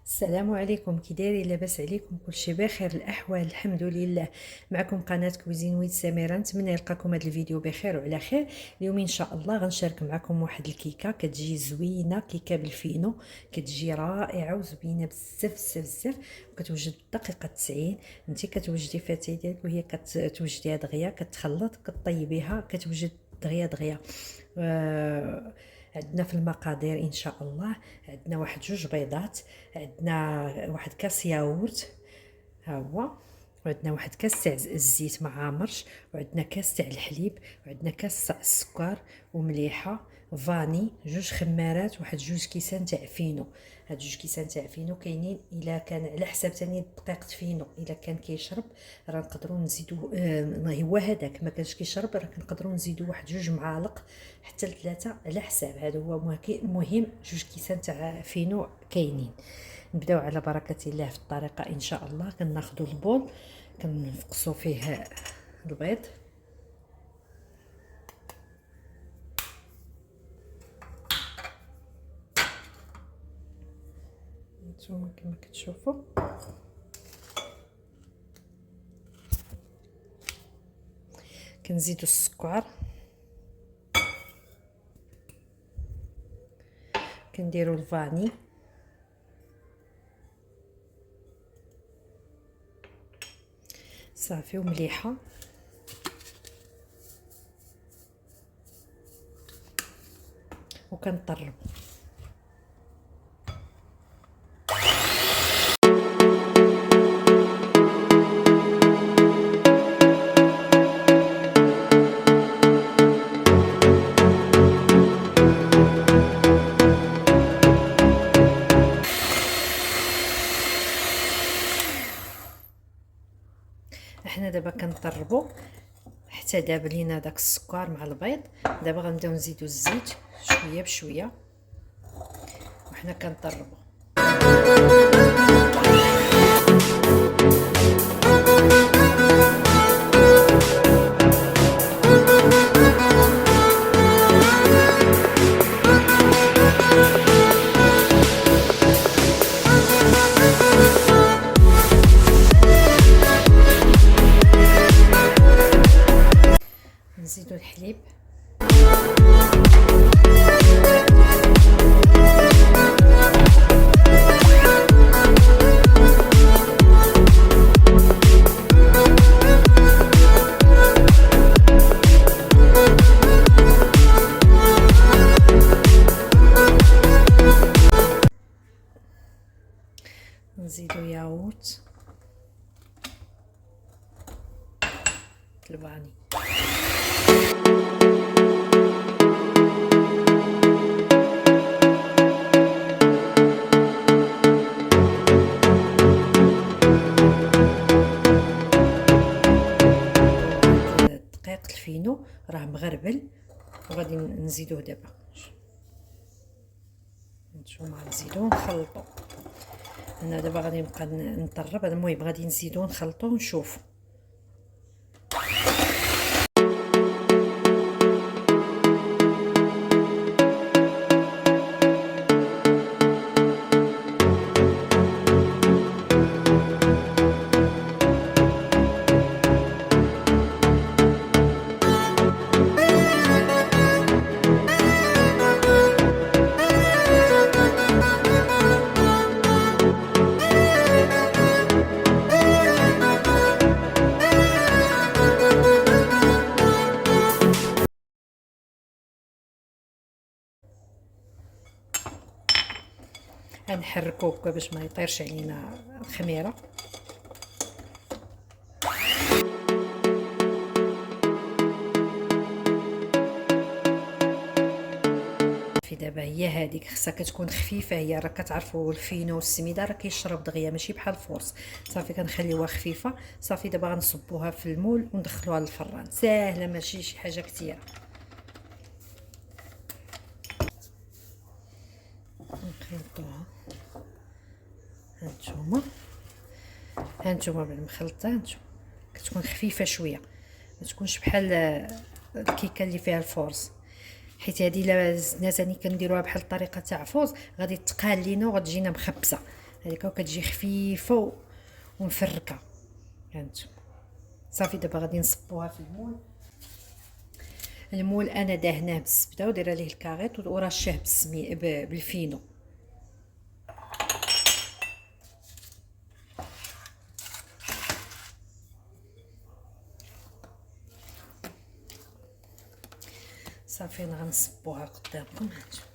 السلام عليكم، كي دايرين؟ لاباس عليكم؟ كلشي بخير؟ الاحوال الحمد لله. معكم قناه كوزين ويد سميره، نتمنى يلقاكم هذا الفيديو بخير وعلى خير. اليوم ان شاء الله غنشارك معكم واحد الكيكه كتجي زوينه، كيكه بالفينو، كتجي رائعه وزوينه بزاف بزاف بزاف، وكتوجد بالدقيقه 90. انت كتوجدي فاتاي ديالك وهي كتوجديها دغيا، كتخلط كطيبيها، كتوجد دغيا دغيا. عندنا في المقادير ان شاء الله، عندنا واحد جوج بيضات، عندنا واحد كاس ياغورت، ها هو، وعندنا واحد كاس تاع الزيت مع مرش، وعندنا كاس تاع الحليب، وعندنا كاس تاع السكر ومليحه، فاني، جوج خمارات، واحد جوج كيسان تاع فينو. هاد جوج كيسان تاع فينو كاينين، الا كان على حساب تاني دقيقه فينو، الا كان كيشرب راه نقدروا نزيدو، هو هذاك ما كانش كيشرب راه كنقدروا نزيدو واحد جوج معالق حتى لثلاثه على حساب. هذا هو مهم، جوج كيسان تاع فينو كاينين. نبداو على بركه الله في الطريقه ان شاء الله. كناخذوا البول، كنفقصوا فيه البيض، نتوما كما كتشوفوا. كنزيدوا السكر، كنديروا الفاني، صافي ومليحه، وكنطربوا. احنا دابا كنطربوا حتى داب لينا داك السكر مع البيض. دابا غنبداو نزيدو الزيت شويه بشويه، وحنا كنطربوا. نزيدو الحليب، نزيدو ياغورت، الفاني. دقيق الفينو راه مغربل، وغادي نزيدوه دابا. نتوما نزيدوه نخلطو. انا دابا غادي نبقى نطرب. المهم غادي نزيدوه نخلطو ونشوفو. غنحركو هكا باش ما يطيرش علينا الخميره. في دابا هي هذيك خصها كتكون خفيفه، هي راه كتعرفوا الفينو والسميده راه كيشرب دغيا ماشي بحال الفورس. صافي كنخليوها خفيفه. صافي دابا غنصبوها في المول وندخلوها للفران، ساهله ماشي شي حاجه كثيره. نخلطوها. هانتوما بالمخلطه، هانتوما كتكون خفيفه شويه، ما تكونش بحال الكيكه اللي فيها الفورس، حيت هذه الا زدنا ثاني كنديروها بحال الطريقه تاع فوز غادي تقال لينا وغتجينا مخبزه. هذيك كتجي خفيفه ومفركه. هانتوما صافي. دابا غادي نصبوها في المول. المول انا دهناه بالزبده ودايره ليه الكاغيط ورشاه بالفينو. صافي غنصبوها قدامكم. هانتوما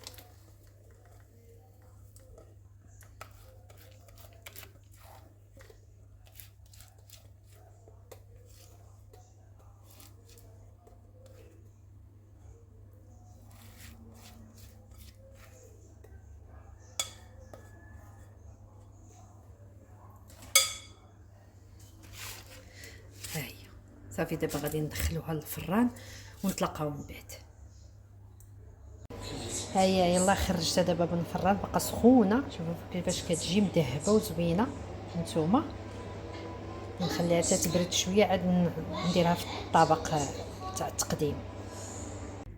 ها هي صافي. دابا غادي ندخلوها للفران ونتلاقاو من بعد. ها هي يلا خرجتها دابا من الفران، بقى سخونه. شوفوا كيفاش كتجي مذهبه وزوينه. نتوما نخليها حتى تبرد شويه عاد نديرها في الطبق تاع التقديم.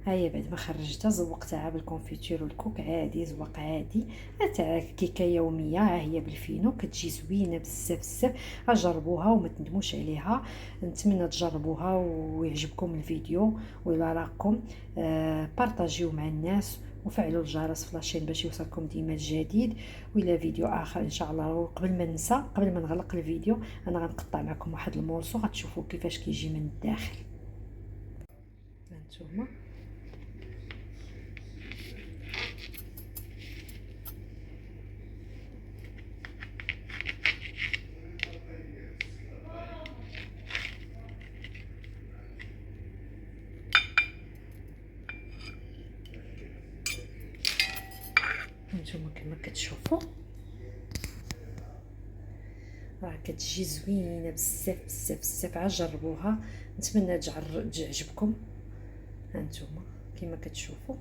ها هي بعد ما خرجتها زوقتها بالكونفيتور والكوك عادي، زواق عادي تاع كيكه يوميه. ها هي بالفينو كتجي زوينه بزاف بزاف. جربوها وما تندموش عليها. نتمنى تجربوها ويعجبكم الفيديو. وإلا راكم بارطاجيو مع الناس وفعلوا الجرس في لاشين باش يوصلكم ديما الجديد. وإلى فيديو اخر ان شاء الله. قبل ما ننسى، قبل ما نغلق الفيديو، انا غنقطع معكم واحد المورسو غتشوفوا كيفاش كيجي من الداخل. هانتوما هانتوما كما كتشوفوا راه كتجي زوينه بزاف بزاف بزاف. جربوها، نتمنى تعجبكم. هانتوما كما كتشوفوا